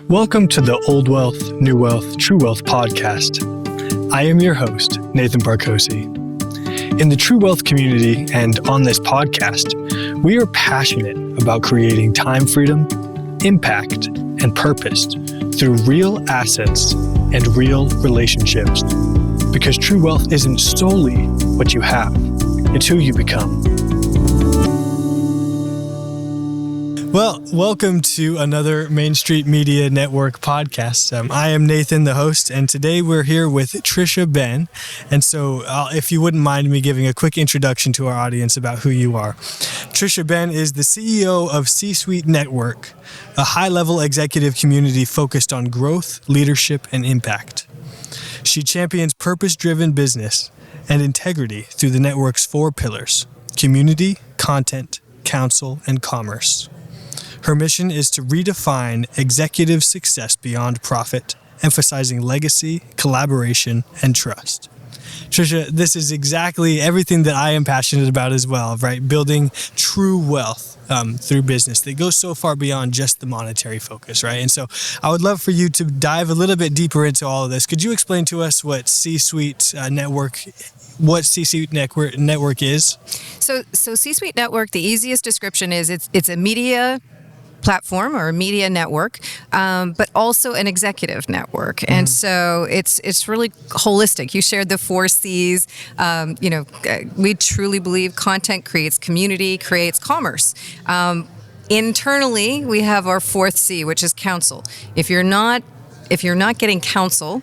Welcome to the Old Wealth, New Wealth, True Wealth podcast. I am your host, Nathan Barkocy. In the True Wealth community and on this podcast, we are passionate about creating time freedom, impact, and purpose through real assets and real relationships. Because true wealth isn't solely what you have, it's who you become. Well, welcome to another Main Street Media Network podcast. I am Nathan, the host, and today we're here with Tricia Benn. And so if you wouldn't mind me giving a quick introduction to our audience about who you are. Tricia Benn is the CEO of C-Suite Network, a high-level executive community focused on growth, leadership, and impact. She champions purpose-driven business and integrity through the network's 4 pillars: community, content, counsel, and commerce. Her mission is to redefine executive success beyond profit, emphasizing legacy, collaboration, and trust. Tricia, this is exactly everything that I am passionate about as well, right? Building true wealth through business that goes so far beyond just the monetary focus, right? And so I would love for you to dive a little bit deeper into all of this. Could you explain to us what C-Suite Network is? So C-Suite Network, the easiest description is it's a media platform or a media network, but also an executive network. Mm-hmm. And so it's really holistic. You shared the 4 C's. We truly believe content creates community, creates commerce. Internally, we have our 4th C, which is counsel. If you're not getting counsel,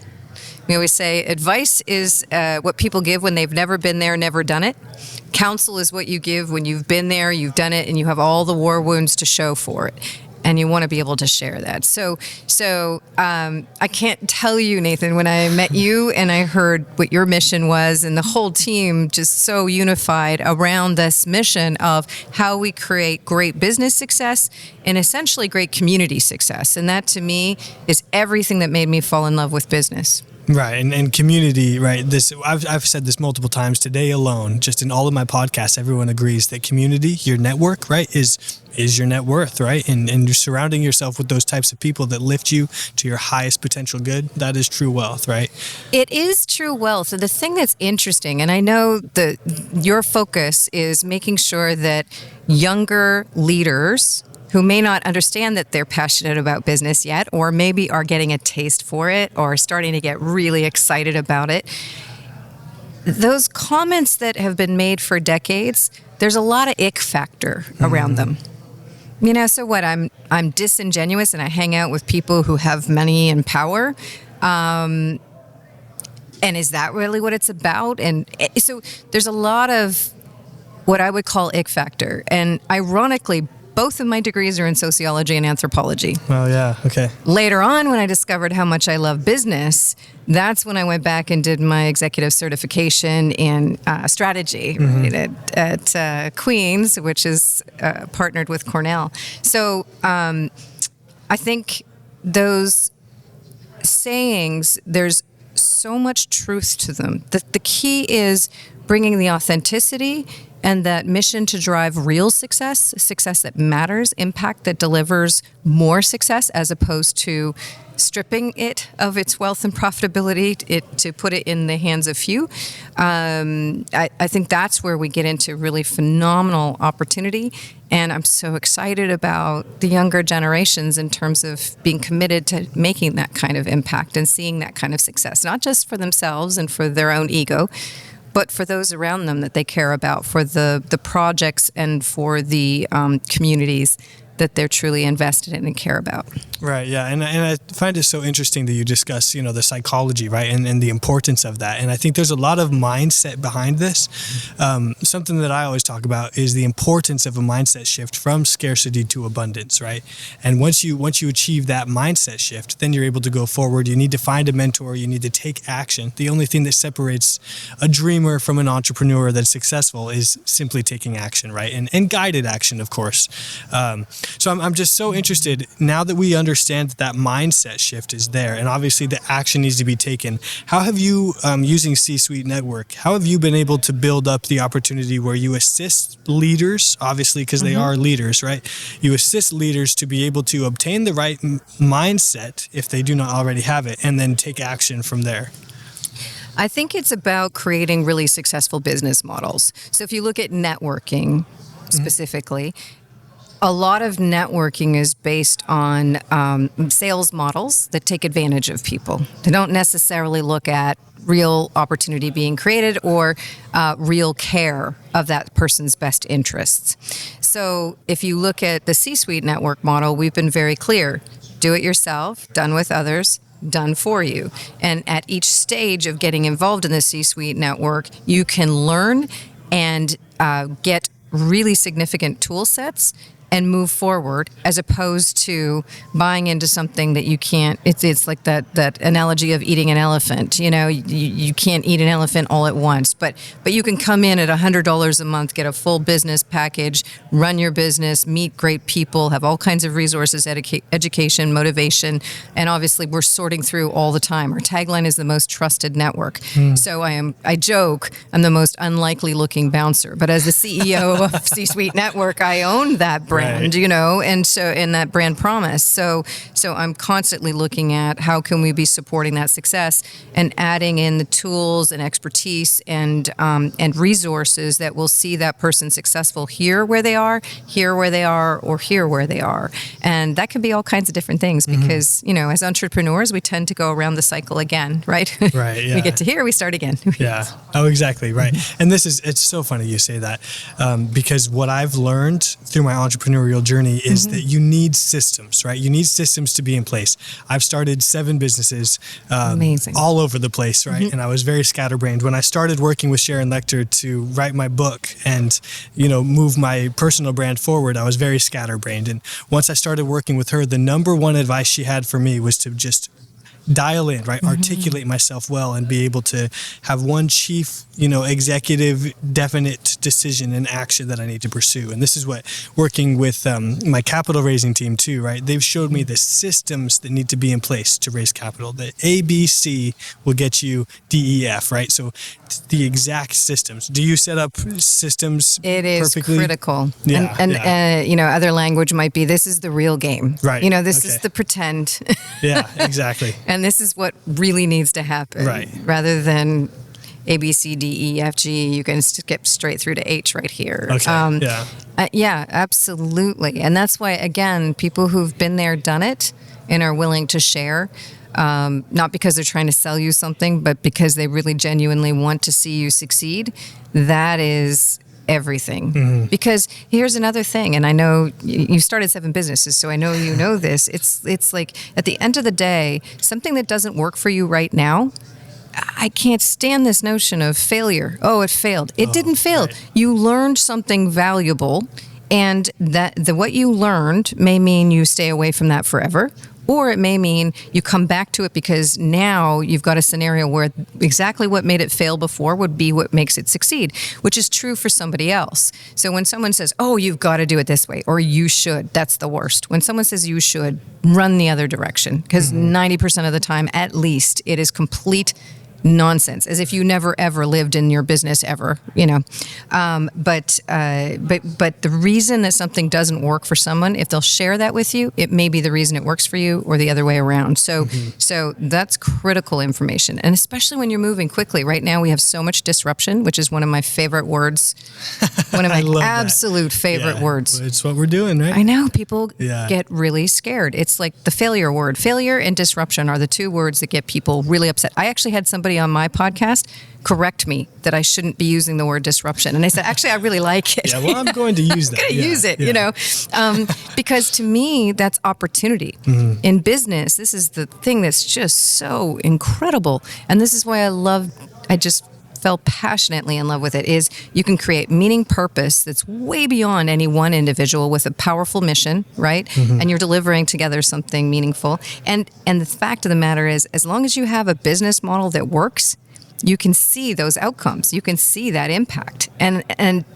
we always say advice is what people give when they've never been there, never done it. Counsel is what you give when you've been there, you've done it, and you have all the war wounds to show for it. And you want to be able to share that. So I can't tell you, Nathan, when I met you and I heard what your mission was and the whole team just so unified around this mission of how we create great business success and essentially great community success. And that to me is everything that made me fall in love with business. Right, and community, right? I've said this multiple times today alone, just in all of my podcasts, everyone agrees that community, your network, right, is your net worth, right? And you're surrounding yourself with those types of people that lift you to your highest potential good. That is true wealth, right? It is true wealth. And the thing that's interesting, and I know that your focus is making sure that younger leaders who may not understand that they're passionate about business yet, or maybe are getting a taste for it, or starting to get really excited about it. Those comments that have been made for decades, there's a lot of ick factor around them. You know, so what? I'm disingenuous and I hang out with people who have money and power. And is that really what it's about? And so there's a lot of what I would call ick factor. And ironically, both of my degrees are in sociology and anthropology. Oh, yeah. Okay. Later on, when I discovered how much I love business, that's when I went back and did my executive certification in strategy right, at Queens, which is partnered with Cornell. So I think those sayings, there's so much truth to them. The key is bringing the authenticity and that mission to drive real success that matters, impact that delivers more success, as opposed to stripping it of its wealth and profitability to put it in the hands of few. I think that's where we get into really phenomenal opportunity. And I'm so excited about the younger generations in terms of being committed to making that kind of impact and seeing that kind of success, not just for themselves and for their own ego, but for those around them that they care about, for the projects and for the communities that they're truly invested in and care about. Right, yeah, and I find it so interesting that you discuss, the psychology, right, and the importance of that. And I think there's a lot of mindset behind this. Something that I always talk about is the importance of a mindset shift from scarcity to abundance, right? And once you achieve that mindset shift, then you're able to go forward. You need to find a mentor. You need to take action. The only thing that separates a dreamer from an entrepreneur that's successful is simply taking action, right? And guided action, of course. So I'm just so interested, now that we understand that mindset shift is there, and obviously the action needs to be taken. How have you, using C-Suite Network, how have you been able to build up the opportunity where you assist leaders, obviously because they are leaders, right? You assist leaders to be able to obtain the right mindset if they do not already have it, and then take action from there? I think it's about creating really successful business models. So if you look at networking specifically, a lot of networking is based on sales models that take advantage of people. They don't necessarily look at real opportunity being created or real care of that person's best interests. So if you look at the C-Suite network model, we've been very clear. Do it yourself, done with others, done for you. And at each stage of getting involved in the C-Suite network, you can learn and get really significant tool sets and move forward, as opposed to buying into something that you can't. It's like that analogy of eating an elephant. You know, you can't eat an elephant all at once, but you can come in at $100 a month, get a full business package, run your business, meet great people, have all kinds of resources, education, motivation, and obviously we're sorting through all the time. Our tagline is the most trusted network. So I joke, I'm the most unlikely looking bouncer, but as the CEO of C-Suite Network, I own that brand. You know, and so in that brand promise. So I'm constantly looking at how can we be supporting that success and adding in the tools and expertise and resources that will see that person successful here where they are, or here where they are. And that can be all kinds of different things because, you know, as entrepreneurs, we tend to go around the cycle again, right? Right, yeah. We get to here, we start again. Yeah. Oh, exactly. Right. And it's so funny you say that because what I've learned through my entrepreneurial journey is that you need systems, right? You need systems to be in place. I've started 7 businesses Amazing. All over the place, right? And I was very scatterbrained. When I started working with Sharon Lechter to write my book and, you know, move my personal brand forward, I was very scatterbrained. And once I started working with her, the number one advice she had for me was to just dial in, right? Articulate myself well and be able to have one chief, you know, executive, definite decision and action that I need to pursue. And this is what working with my capital raising team too, right? They've showed me the systems that need to be in place to raise capital. The ABC will get you DEF, right? So the exact systems. Do you set up systems It is perfectly? Critical. Yeah, And you know, other language might be, this is the real game. Right. You know, this is the pretend. Yeah, exactly. And this is what really needs to happen. Right. Rather than A, B, C, D, E, F, G, you can skip straight through to H right here. Okay. Yeah, absolutely. And that's why, again, people who've been there, done it, and are willing to share, not because they're trying to sell you something, but because they really genuinely want to see you succeed, that is everything. Because here's another thing, and I know you started 7 businesses, so I know you know this. It's like at the end of the day, something that doesn't work for you right now, I can't stand this notion of failure. Oh, it failed. It didn't fail. Right. You learned something valuable, and what you learned may mean you stay away from that forever. Or it may mean you come back to it because now you've got a scenario where exactly what made it fail before would be what makes it succeed, which is true for somebody else. So when someone says, oh, you've got to do it this way, or you should, that's the worst. When someone says you should, run the other direction, because 90% of the time, at least, it is complete nonsense, as if you never ever lived in your business ever, you know. But the reason that something doesn't work for someone, if they'll share that with you, it may be the reason it works for you, or the other way around. So that's critical information, and especially when you're moving quickly. Right now, we have so much disruption, which is one of my favorite words. One of my absolute favorite words. It's what we're doing, right? I know people get really scared. It's like the failure word. Failure and disruption are the 2 words that get people really upset. I actually had somebody on my podcast correct me that I shouldn't be using the word disruption. And I said, actually, I really like it. Yeah, well, I'm going to use that. I'm going to use it, you know, because to me, that's opportunity. In business, this is the thing that's just so incredible. And this is why I just fell passionately in love with it, is you can create meaning, purpose that's way beyond any one individual with a powerful mission, right? And you're delivering together something meaningful. And the fact of the matter is, as long as you have a business model that works, you can see those outcomes. You can see that impact. And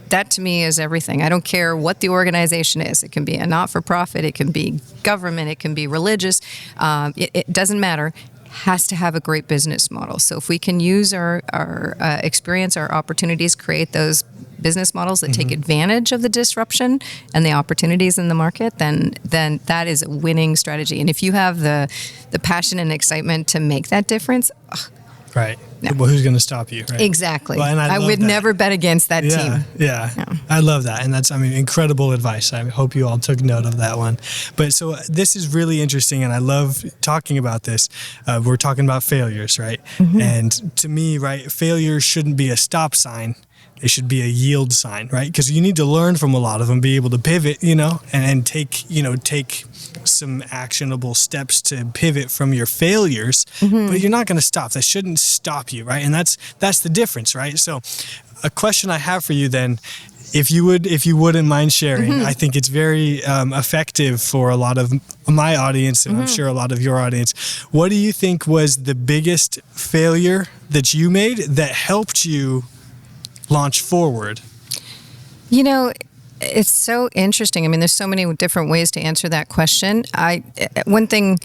that to me is everything. I don't care what the organization is. It can be a not-for-profit. It can be government. It can be religious. It doesn't matter. Has to have a great business model. So if we can use our experience, our opportunities, create those business models that take advantage of the disruption and the opportunities in the market, then that is a winning strategy. And if you have the passion and excitement to make that difference, right. No. Well, who's going to stop you? Right? Exactly. Well, and I would never bet against that team. Yeah. No. I love that. And that's, incredible advice. I hope you all took note of that one. But so this is really interesting, and I love talking about this. We're talking about failures, right? And to me, right, failure shouldn't be a stop sign. It should be a yield sign, right? Because you need to learn from a lot of them, be able to pivot, and take some actionable steps to pivot from your failures, but you're not going to stop. That shouldn't stop you, right? And that's the difference, right? So a question I have for you then, if you wouldn't mind sharing, I think it's very effective for a lot of my audience, and I'm sure a lot of your audience. What do you think was the biggest failure that you made that helped you launch forward? It's so interesting. There's so many different ways to answer that question. One thing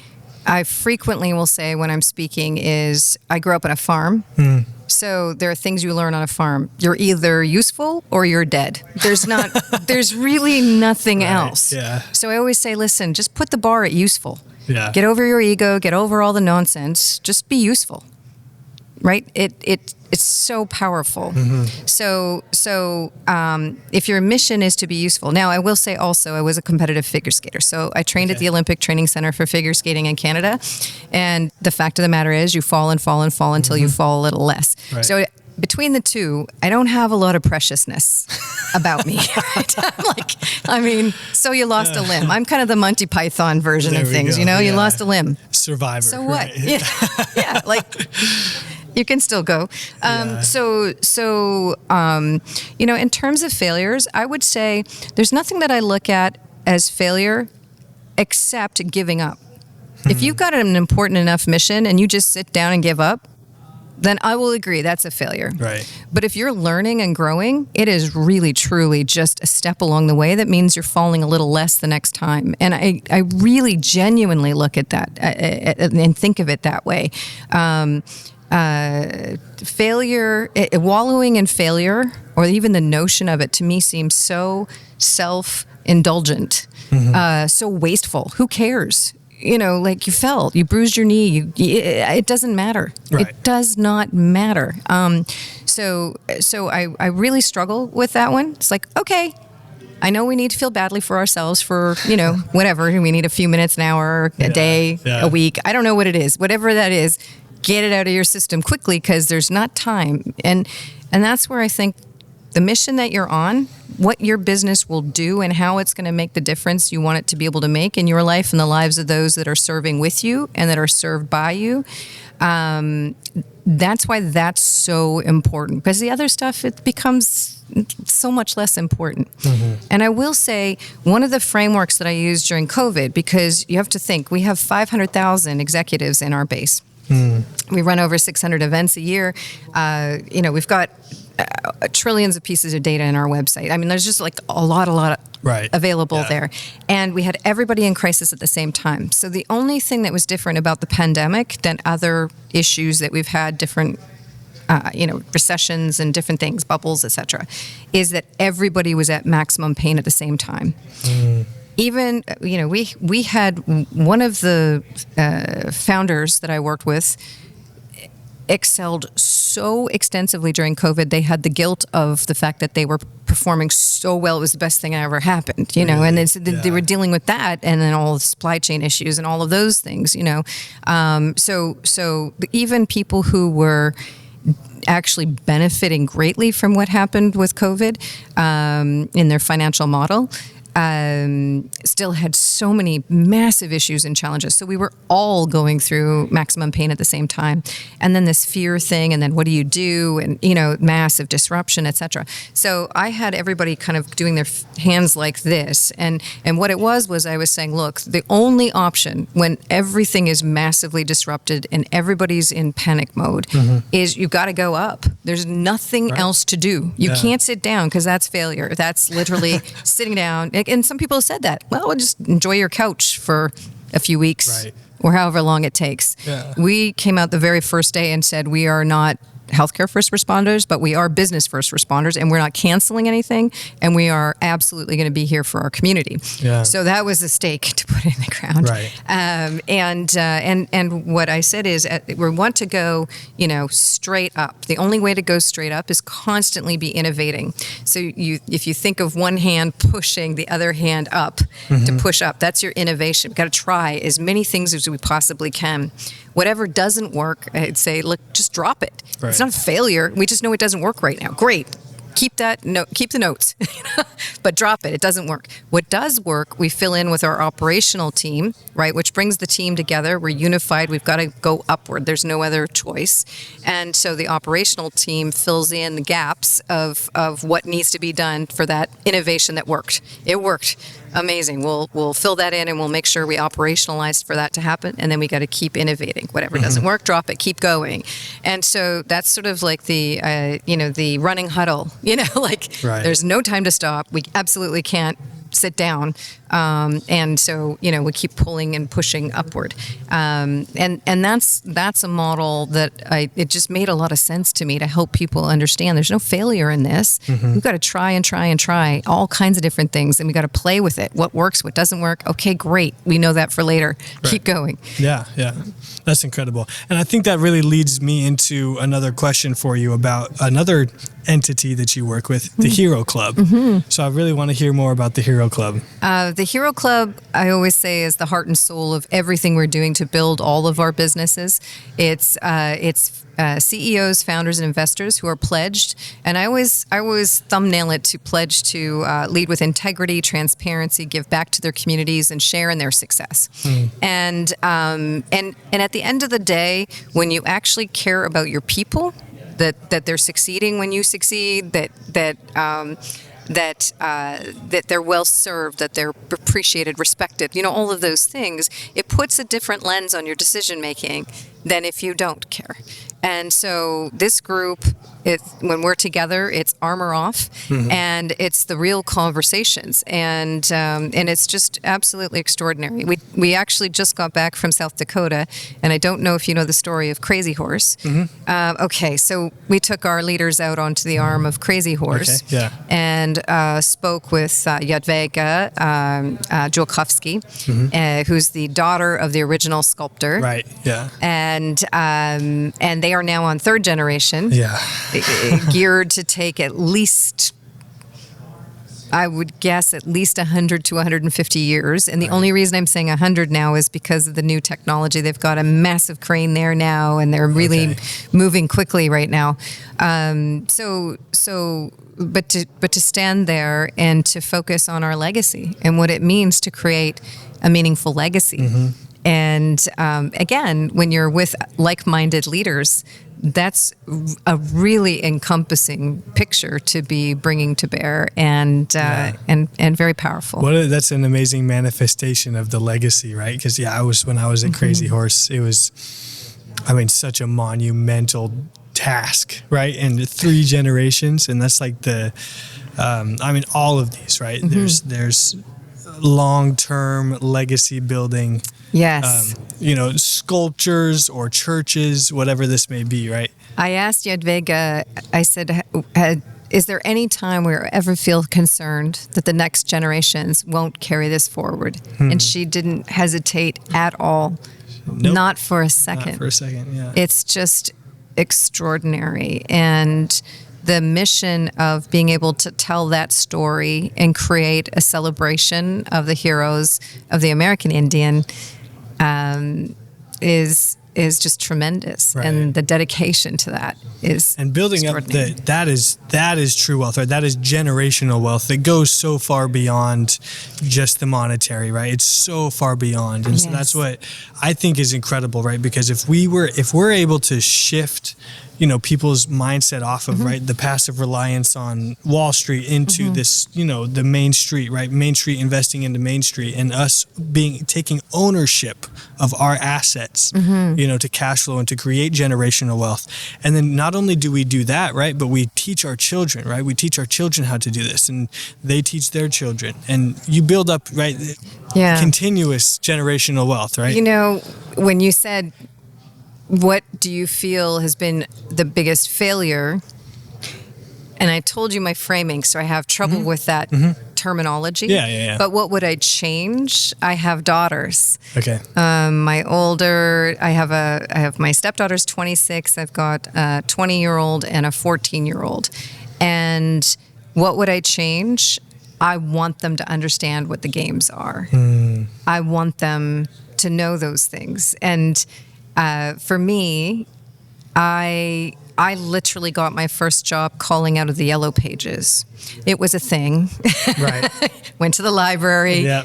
I frequently will say when I'm speaking is I grew up on a farm. So there are things you learn on a farm. You're either useful or you're dead. There's really nothing else. Yeah. So I always say, listen, just put the bar at useful. Yeah. Get over your ego, get over all the nonsense, just be useful. Right? It's so powerful. So if your mission is to be useful. Now, I will say also, I was a competitive figure skater. So I trained at the Olympic Training Center for Figure Skating in Canada. And the fact of the matter is, you fall and fall and fall until you fall a little less. Right. So between the two, I don't have a lot of preciousness about me. Right? So you lost a limb. I'm kind of the Monty Python version of things, you lost a limb. Survivor. So what? Right. Yeah, you can still go. In terms of failures, I would say there's nothing that I look at as failure except giving up. If you've got an important enough mission and you just sit down and give up, then I will agree that's a failure. Right. But if you're learning and growing, it is really, truly just a step along the way that means you're falling a little less the next time. And I really genuinely look at that and think of it that way. Failure, wallowing in failure, or even the notion of it, to me seems so self-indulgent, so wasteful. Who cares? You fell, you bruised your knee. It doesn't matter. Right. It does not matter. So I really struggle with that one. It's like, okay, I know we need to feel badly for ourselves for, whatever. We need a few minutes, an hour, a day, a week. I don't know what it is. Whatever that is, get it out of your system quickly because there's not time. And that's where I think the mission that you're on, what your business will do and how it's going to make the difference you want it to be able to make in your life and the lives of those that are serving with you and that are served by you. That's why that's so important, because the other stuff, it becomes so much less important. And I will say one of the frameworks that I used during COVID, because you have to think, we have 500,000 executives in our base. We run over 600 events a year. We've got trillions of pieces of data in our website. There's just a lot available there. And we had everybody in crisis at the same time. So the only thing that was different about the pandemic than other issues that we've had, different recessions and different things, bubbles, etc., is that everybody was at maximum pain at the same time. Even, we had one of the founders that I worked with excelled so extensively during COVID. They had the guilt of the fact that they were performing so well. It was the best thing that ever happened, really? And they were dealing with that, and then all the supply chain issues and all of those things, So even people who were actually benefiting greatly from what happened with COVID in their financial model, still had so many massive issues and challenges. So we were all going through maximum pain at the same time. And then this fear thing, and then what do you do? And, massive disruption, et cetera. So I had everybody kind of doing their hands like this. And what it was I was saying, look, the only option when everything is massively disrupted and everybody's in panic mode is you got to go up. There's nothing else to do. You can't sit down because that's failure. That's literally sitting down. And some people have said that. Well, just enjoy your couch for a few weeks or however long it takes. Yeah. We came out the very first day and said we are not healthcare first responders, but we are business first responders, and we're not canceling anything, and we are absolutely going to be here for our community. Yeah. So that was a stake to put in the ground. Right. And what I said is we want to go, straight up. The only way to go straight up is constantly be innovating. So if you think of one hand pushing the other hand up to push up, that's your innovation. We've got to try as many things as we possibly can. Whatever doesn't work, I'd say, look, just drop it. Right. It's not a failure. We just know it doesn't work right now. Great. Keep the notes, but drop it. It doesn't work. What does work, we fill in with our operational team, right, which brings the team together. We're unified. We've got to go upward. There's no other choice. And so the operational team fills in the gaps of what needs to be done for that innovation that worked. It worked. Amazing. We'll fill that in and we'll make sure we operationalize for that to happen. And then we got to keep innovating. Whatever doesn't work, drop it, keep going. And so that's sort of like the running huddle, there's no time to stop. We absolutely can't sit down. And so, we keep pulling and pushing upward. And that's a model that it just made a lot of sense to me to help people understand there's no failure in this. We've got to try and try and try all kinds of different things, and we got to play with it. What works, what doesn't work. Okay, great. We know that for later. Right. Keep going. Yeah. That's incredible. And I think that really leads me into another question for you about another entity that you work with, the Hero Club. So I really want to hear more about the Hero Club. The Hero Club, I always say, is the heart and soul of everything we're doing to build all of our businesses. It's CEOs, founders, and investors who are pledged, and I always thumbnail it to pledge to lead with integrity, transparency, give back to their communities, and share in their success. And at the end of the day, when you actually care about your people, that they're succeeding when you succeed, that they're well served, that they're appreciated, respected, all of those things, it puts a different lens on your decision making than if you don't care. And so this group, when we're together, it's armor off, and it's the real conversations, and it's just absolutely extraordinary. We actually just got back from South Dakota, and I don't know if you know the story of Crazy Horse. Okay, so we took our leaders out onto the arm of Crazy Horse, and spoke with Jadwiga Jołkowski, who's the daughter of the original sculptor. Right. Yeah. And they are now on third generation. Yeah. Geared to take at least, I would guess, at least 100 to 150 years. And the only reason I'm saying 100 now is because of the new technology. They've got a massive crane there now, and they're really moving quickly right now. But to stand there and to focus on our legacy and what it means to create a meaningful legacy. And again, when you're with like-minded leaders, that's a really encompassing picture to be bringing to bear, and very powerful. That's an amazing manifestation of the legacy, right? Because when I was at Crazy Horse, it was, such a monumental task, right? And 3 generations, and that's like all of these, right? There's long-term legacy building. Yes. Sculptures or churches, whatever this may be, right? I asked Jadwiga, I said, is there any time where you ever feel concerned that the next generations won't carry this forward? And she didn't hesitate at all. Nope. Not for a second. Not for a second, yeah. It's just extraordinary. And the mission of being able to tell that story and create a celebration of the heroes of the American Indian is is just tremendous, Right. and the dedication to that is and building up that is true wealth, right? That is generational wealth that goes so far beyond just the monetary, right? It's so far beyond, and so that's what I think is incredible, right? Because if we're able to shift, people's mindset off of right the passive reliance on Wall Street into this, the Main Street, right? Main Street investing into Main Street, and us taking ownership of our assets, to cash flow and to create generational wealth. And then not only do we do that, right, but we teach our children, right? We teach our children how to do this, and they teach their children, and you build up, right? Continuous generational wealth, right? When you said, what do you feel has been the biggest failure? And I told you my framing, so I have trouble with that terminology. Yeah. But what would I change? I have daughters. Okay. My older, I have my stepdaughter's 26. I've got a 20-year-old and a 14-year-old. And what would I change? I want them to understand what the games are. I want them to know those things. And for me, I literally got my first job calling out of the yellow pages. It was a thing. Right. Went to the library, Yeah.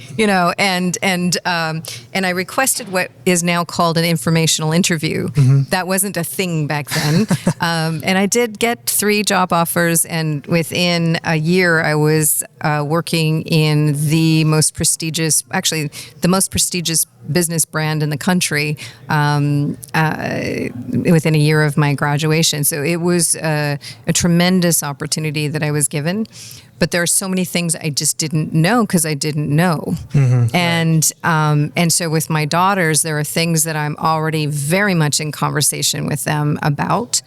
and I requested what is now called an informational interview. That wasn't a thing back then. And I did get 3 job offers, and within a year, I was working in the most prestigious business brand in the country within a year of my graduation. So it was a tremendous opportunity that I was given. But there are so many things I just didn't know because I didn't know. And so with my daughters, there are things that I'm already very much in conversation with them about.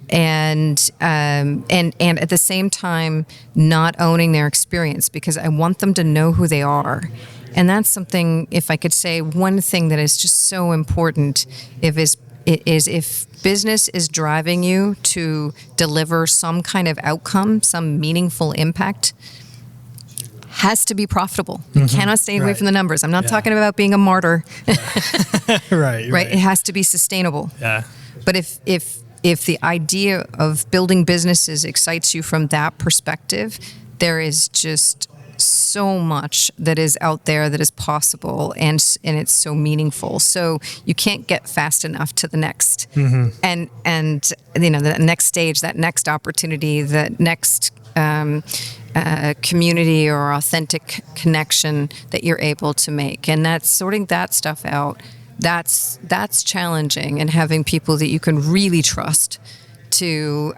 And at the same time, not owning their experience, because I want them to know who they are. And that's something, if I could say one thing that is just so important, if business is driving you to deliver some kind of outcome, some meaningful impact, has to be profitable. You cannot stay away from the numbers. I'm not talking about being a martyr. Right. It has to be sustainable. Yeah. But if the idea of building businesses excites you from that perspective, there is just so much that is out there that is possible, and it's so meaningful. So you can't get fast enough to the next, and the next stage, that next opportunity, that next community or authentic connection that you're able to make, and that's sorting that stuff out. That's challenging, and having people that you can really trust to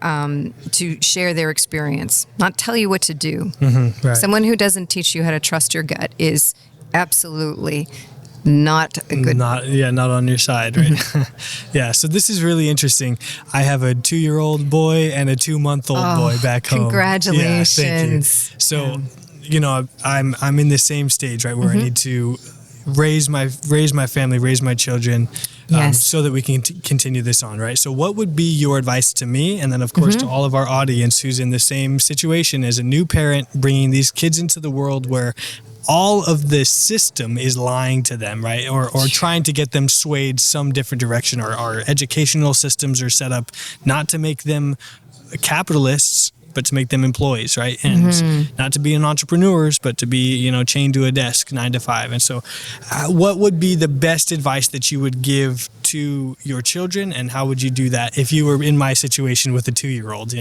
share their experience, not tell you what to do. Right. Someone who doesn't teach you how to trust your gut is absolutely not a good. Not on your side, right? Yeah. So this is really interesting. I have a 2-year-old boy and a 2-month-old boy back home. Congratulations. Yeah, thank you. So, I'm in the same stage, right, where I need to raise my family, raise my children, so that we can continue this on, right? So what would be your advice to me, and then of course to all of our audience who's in the same situation as a new parent, bringing these kids into the world where all of the system is lying to them, right? Or trying to get them swayed some different direction. Our educational systems are set up not to make them capitalists, but to make them employees, right? And not to be entrepreneurs, but to be, chained to a desk 9 to 5. And so what would be the best advice that you would give to your children, and how would you do that if you were in my situation with a 2-year-old,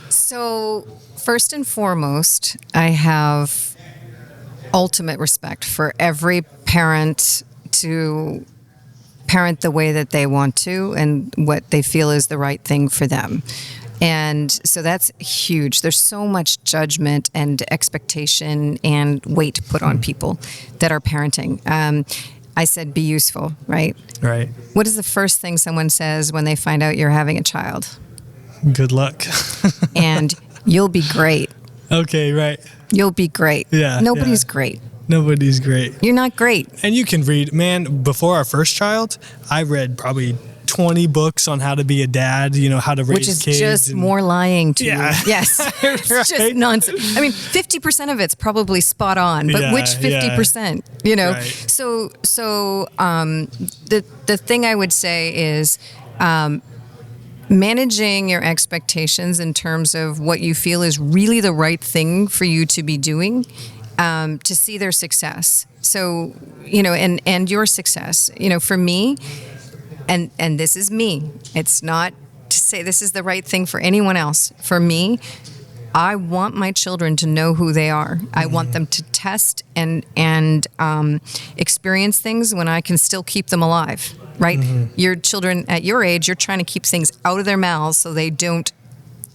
So first and foremost, I have ultimate respect for every parent to parent the way that they want to and what they feel is the right thing for them. And so that's huge. There's so much judgment and expectation and weight put on people that are parenting. I said, be useful, right? Right. What is the first thing someone says when they find out you're having a child? Good luck. And you'll be great. Okay, right. You'll be great. Yeah. Nobody's great. Nobody's great. You're not great. And you can read, man, before our first child, I read probably 20 books on how to be a dad, how to raise Which is kids. just more lying to you. Yes. It's Just nonsense. I mean, 50% of it's probably spot on, but which 50%, Right. So the thing I would say is, managing your expectations in terms of what you feel is really the right thing for you to be doing, to see their success. So, and your success, for me, and this is me. It's not to say this is the right thing for anyone else. For me, I want my children to know who they are. I want them to test and experience things when I can still keep them alive, right? Your children at your age, you're trying to keep things out of their mouths so they don't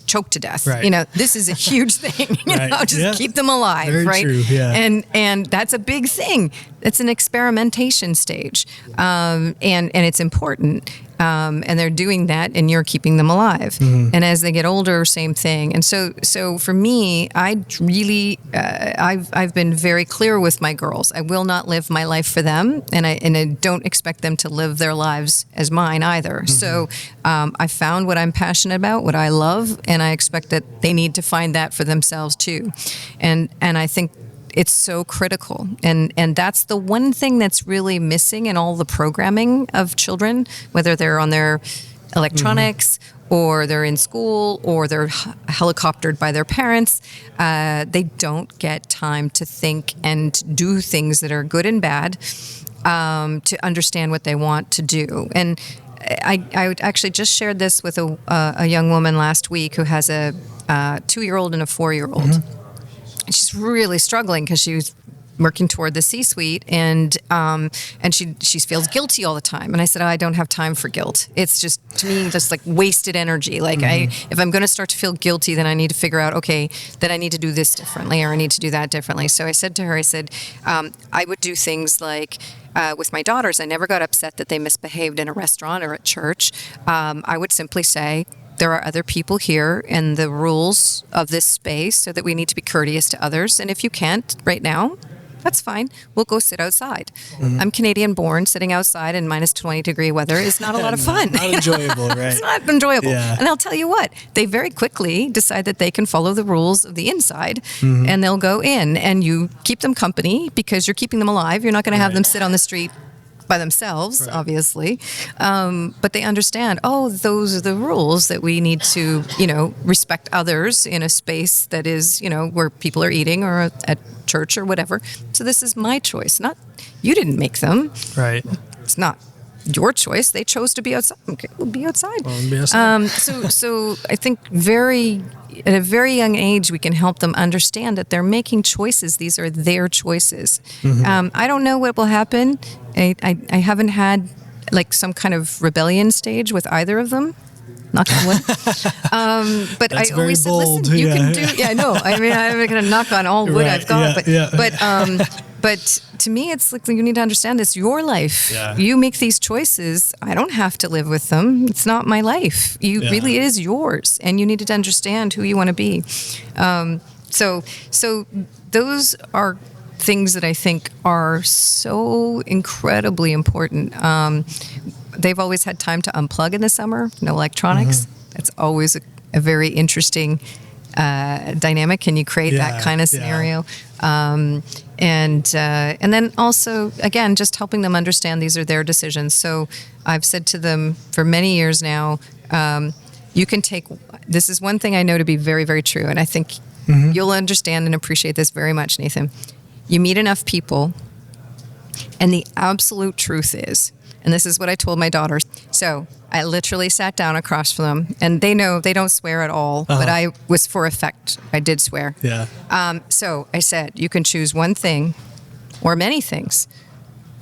choke to death. Right. This is a huge thing. Right. Just keep them alive, Very right? true, yeah. And that's a big thing. It's an experimentation stage, and it's important. And they're doing that, and you're keeping them alive. And as they get older, same thing. And so for me, I really, I've been very clear with my girls. I will not live my life for them, and I don't expect them to live their lives as mine either. So I found what I'm passionate about, what I love, and I expect that they need to find that for themselves too. And I think it's so critical. And that's the one thing that's really missing in all the programming of children, whether they're on their electronics or they're in school or they're helicoptered by their parents. They don't get time to think and do things that are good and bad, to understand what they want to do. And I actually just shared this with a young woman last week who has a 2-year-old and a 4-year-old. She's really struggling because she's working toward the C-suite, and she feels guilty all the time. And I said, I don't have time for guilt. It's just, to me, just like wasted energy. Like if I'm going to start to feel guilty, then I need to figure out, okay, that I need to do this differently, or I need to do that differently. So I said to her, I would do things like, with my daughters, I never got upset that they misbehaved in a restaurant or at church. I would simply say, there are other people here and the rules of this space, so that we need to be courteous to others. And if you can't right now, that's fine. We'll go sit outside. I'm Canadian born. Sitting outside in minus 20-degree weather is not a lot of fun. Not enjoyable, right? It's not enjoyable. Yeah. And I'll tell you what, they very quickly decide that they can follow the rules of the inside, and they'll go in, and you keep them company because you're keeping them alive. You're not going to have them sit on the street by themselves, obviously. But they understand, those are the rules, that we need to, respect others in a space that is, where people are eating, or at church or whatever. So this is my choice, not, you didn't make them. Right. It's not your choice. They chose to be outside. Okay, we'll be outside. So I think at a very young age, we can help them understand that they're making choices. These are their choices. I don't know what will happen. I haven't had like some kind of rebellion stage with either of them. Knock on wood. But That's I always said, bold. listen, you can do. Yeah, no. I mean, I'm going to knock on all wood I've got. But to me, it's like, you need to understand this. Your life. Yeah. You make these choices. I don't have to live with them. It's not my life. Really, it is yours, and you need to understand who you want to be. So those are things that I think are so incredibly important. They've always had time to unplug in the summer. No electronics. That's always a very interesting dynamic. Can you create that kind of scenario? And then also, again, just helping them understand these are their decisions. So I've said to them for many years now, you can take, this is one thing I know to be very, very true. And I think you'll understand and appreciate this very much, Nathan. You meet enough people, and the absolute truth is, and this is what I told my daughters. So I literally sat down across from them, and they know they don't swear at all, but I was for effect. I did swear. Yeah. So I said, you can choose one thing or many things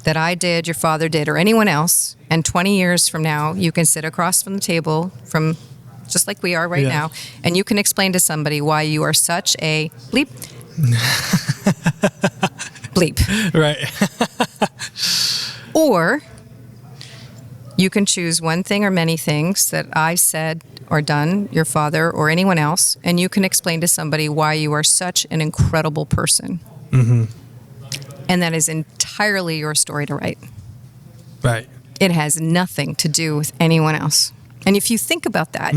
that I did, your father did, or anyone else, and 20 years from now, you can sit across from the table from just like we are right now, and you can explain to somebody why you are such a bleep. Bleep. Right. Or you can choose one thing or many things that I said or done, your father or anyone else, and you can explain to somebody why you are such an incredible person. And that is entirely your story to write. Right. It has nothing to do with anyone else. And if you think about that,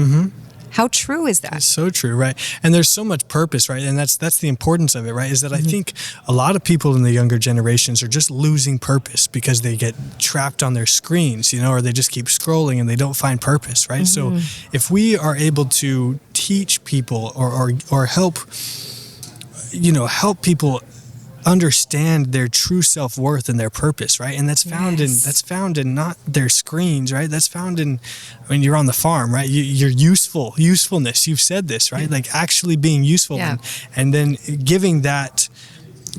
how true is that? It's so true, right? And there's so much purpose, right? And that's the importance of it, right? Is that I think a lot of people in the younger generations are just losing purpose because they get trapped on their screens, or they just keep scrolling and they don't find purpose, right? So if we are able to teach people or help, help people understand their true self-worth and their purpose, right? And that's found in not their screens, right? That's found in, you're on the farm, right? Your usefulness. You've said this, right? Like actually being useful, and then giving that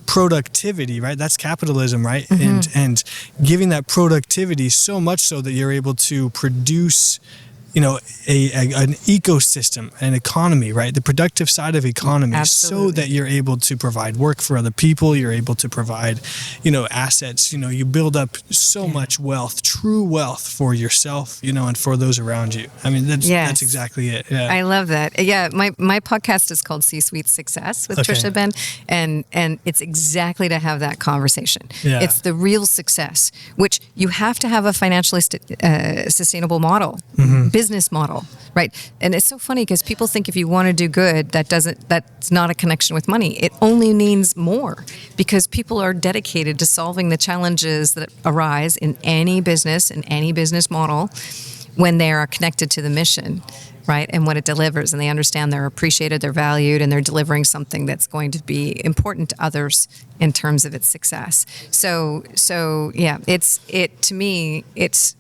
productivity, right? That's capitalism, right? And giving that productivity so much so that you're able to produce an ecosystem, an economy, right? The productive side of economy. Absolutely. So that you're able to provide work for other people. You're able to provide, assets. You build up so much wealth, true wealth for yourself, and for those around you. I mean, that's exactly it. Yeah. I love that. Yeah. My podcast is called C-Suite Success with Tricia Benn. And it's exactly to have that conversation. Yeah. It's the real success, which you have to have a financially sustainable model. Business model, right? And it's so funny because people think if you want to do good, that's not a connection with money. It only means more because people are dedicated to solving the challenges that arise in any business and any business model when they are connected to the mission, right? And what it delivers, and they understand they're appreciated, they're valued, and they're delivering something that's going to be important to others in terms of its success. So yeah, to me, it's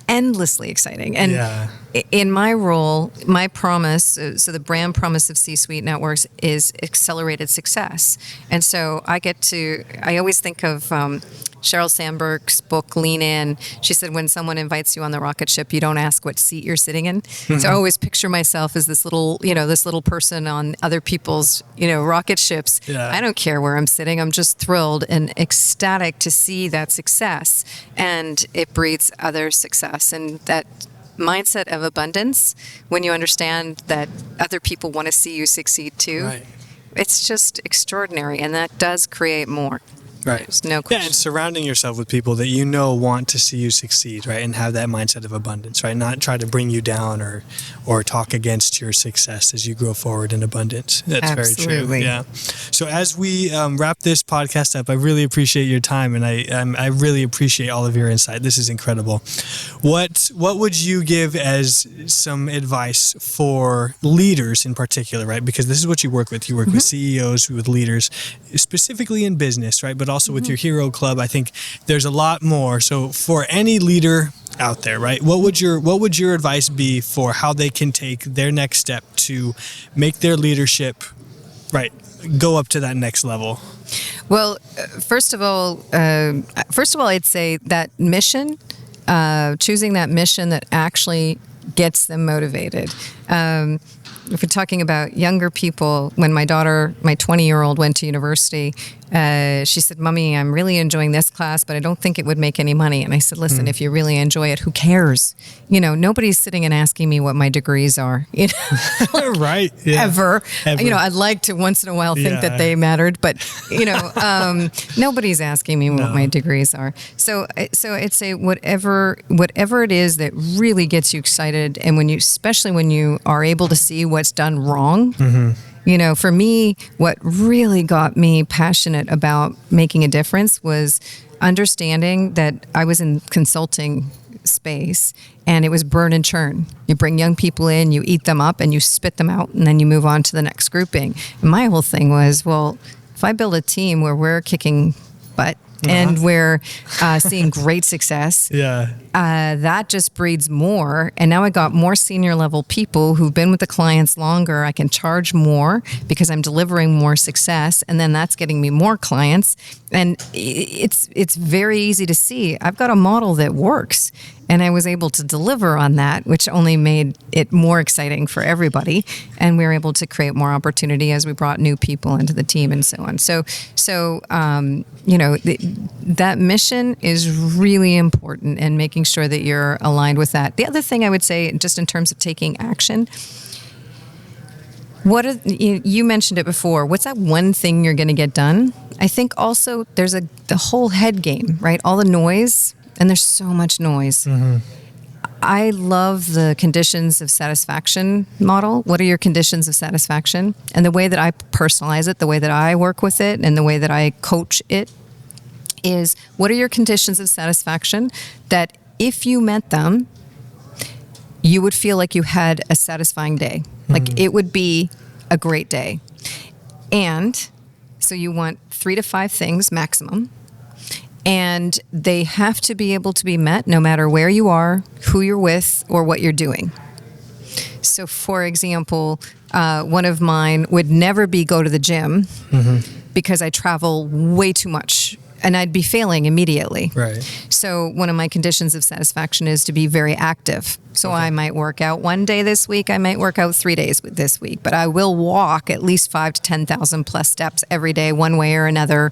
endlessly exciting. And in my role, my promise, so the brand promise of C-Suite Networks is accelerated success. And so I always think of Sheryl Sandberg's book, Lean In. She said, when someone invites you on the rocket ship, you don't ask what seat you're sitting in. So I always picture myself as this little person on other people's, rocket ships. Yeah. I don't care where I'm sitting. I'm just thrilled and ecstatic to see that success. And it breeds other success. And that mindset of abundance, when you understand that other people want to see you succeed too, right. It's just extraordinary. And that does create more. Right. There's no question. Yeah, and surrounding yourself with people that want to see you succeed, right? And have that mindset of abundance, right? Not try to bring you down or talk against your success as you grow forward in abundance. That's Absolutely. Very true. Yeah. So as we wrap this podcast up, I really appreciate your time, and I really appreciate all of your insight. This is incredible. What would you give as some advice for leaders in particular, right? Because this is what you work with. You work with CEOs, with leaders, specifically in business, right? But also with your Hero Club, I think there's a lot more. So for any leader out there, right, what would your advice be for how they can take their next step to make their leadership, right, go up to that next level? Well, first of all, I'd say that mission, choosing that mission that actually gets them motivated. If we're talking about younger people, when my daughter, my 20-year-old, went to university, she said, "Mommy, I'm really enjoying this class, but I don't think it would make any money." And I said, "Listen, if you really enjoy it, who cares? Nobody's sitting and asking me what my degrees are, right? Yeah. Ever. I'd like to once in a while think that they mattered, but nobody's asking me what my degrees are. So I'd say whatever it is that really gets you excited, and especially when you are able to see what's done wrong. For me, what really got me passionate about making a difference was understanding that I was in consulting space and it was burn and churn. You bring young people in, you eat them up and you spit them out, and then you move on to the next grouping. And my whole thing was, well, if I build a team where we're kicking butt and we're seeing great success, that just breeds more. And now I got more senior level people who've been with the clients longer. I can charge more because I'm delivering more success, and then that's getting me more clients. And it's very easy to see. I've got a model that works, and I was able to deliver on that, which only made it more exciting for everybody. And we were able to create more opportunity as we brought new people into the team and so on. So that mission is really important, and making sure that you're aligned with that. The other thing I would say, just in terms of taking action, you mentioned it before. What's that one thing you're going to get done? I think also there's the whole head game, right? All the noise and there's so much noise. I love the conditions of satisfaction model. What are your conditions of satisfaction? And the way that I personalize it, the way that I work with it, and the way that I coach it is, what are your conditions of satisfaction that if you met them, you would feel like you had a satisfying day. Like it would be a great day. And so you want 3 to 5 things maximum. And they have to be able to be met no matter where you are, who you're with, or what you're doing. So, for example, one of mine would never be go to the gym because I travel way too much and I'd be failing immediately. Right. So one of my conditions of satisfaction is to be very active. So I might work out 1 day this week. I might work out 3 days this week, but I will walk at least 5 to 10,000 plus steps every day, one way or another.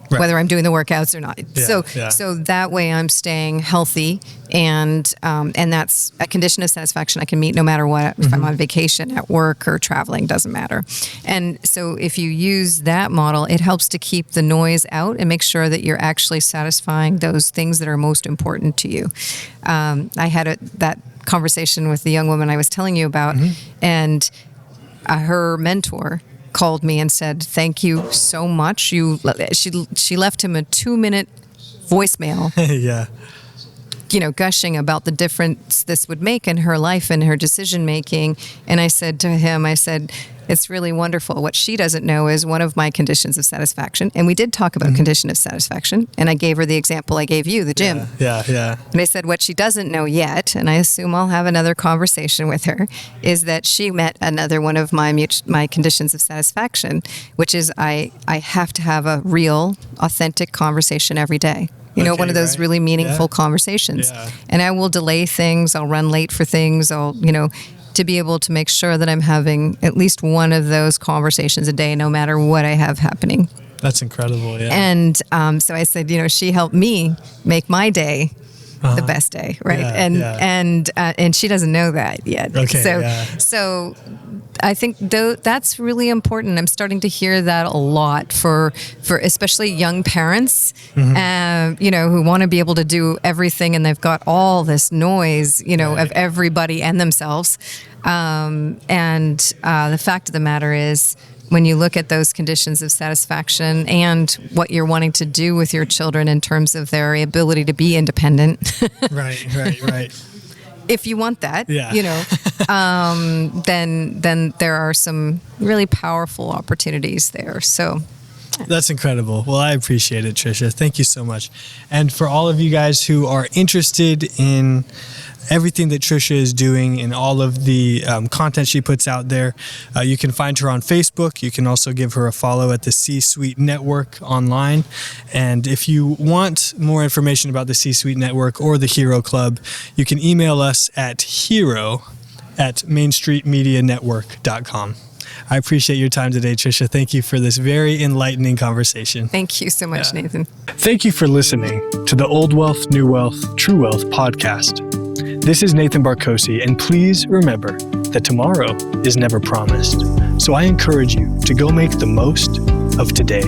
Right. Whether I'm doing the workouts or not. So that way I'm staying healthy, and that's a condition of satisfaction I can meet no matter what. If I'm on vacation, at work, or traveling, doesn't matter. And so if you use that model, it helps to keep the noise out and make sure that you're actually satisfying those things that are most important to you. I had that conversation with the young woman I was telling you about, and her mentor called me and said, "Thank you so much." She left him a 2-minute voicemail. Gushing about the difference this would make in her life and her decision making. And I said to him, it's really wonderful. What she doesn't know is one of my conditions of satisfaction. And we did talk about condition of satisfaction. And I gave her the example I gave you, the gym. Yeah. And I said, what she doesn't know yet, and I assume I'll have another conversation with her, is that she met another one of my conditions of satisfaction, which is I have to have a real, authentic conversation every day. One of those really meaningful conversations. Yeah. And I will delay things. I'll run late for things. To be able to make sure that I'm having at least one of those conversations a day, no matter what I have happening. That's incredible, yeah. And so I said, she helped me make my day the best day, right? And she doesn't know that yet. So I think that's really important. I'm starting to hear that a lot for especially young parents, who want to be able to do everything, and they've got all this noise, of everybody and themselves. The fact of the matter is, when you look at those conditions of satisfaction and what you're wanting to do with your children in terms of their ability to be independent. Right. If you want that, then there are some really powerful opportunities there. So that's incredible. Well, I appreciate it, Tricia. Thank you so much. And for all of you guys who are interested in everything that Tricia is doing and all of the content she puts out there, you can find her on Facebook. You can also give her a follow at the C-Suite Network online. And if you want more information about the C-Suite Network or the Hero Club, you can email us at hero@mainstreetmedianetwork.com. I appreciate your time today, Tricia. Thank you for this very enlightening conversation. Thank you so much, Nathan. Thank you for listening to the Old Wealth, New Wealth, True Wealth podcast. This is Nathan Barkocy, and please remember that tomorrow is never promised. So I encourage you to go make the most of today.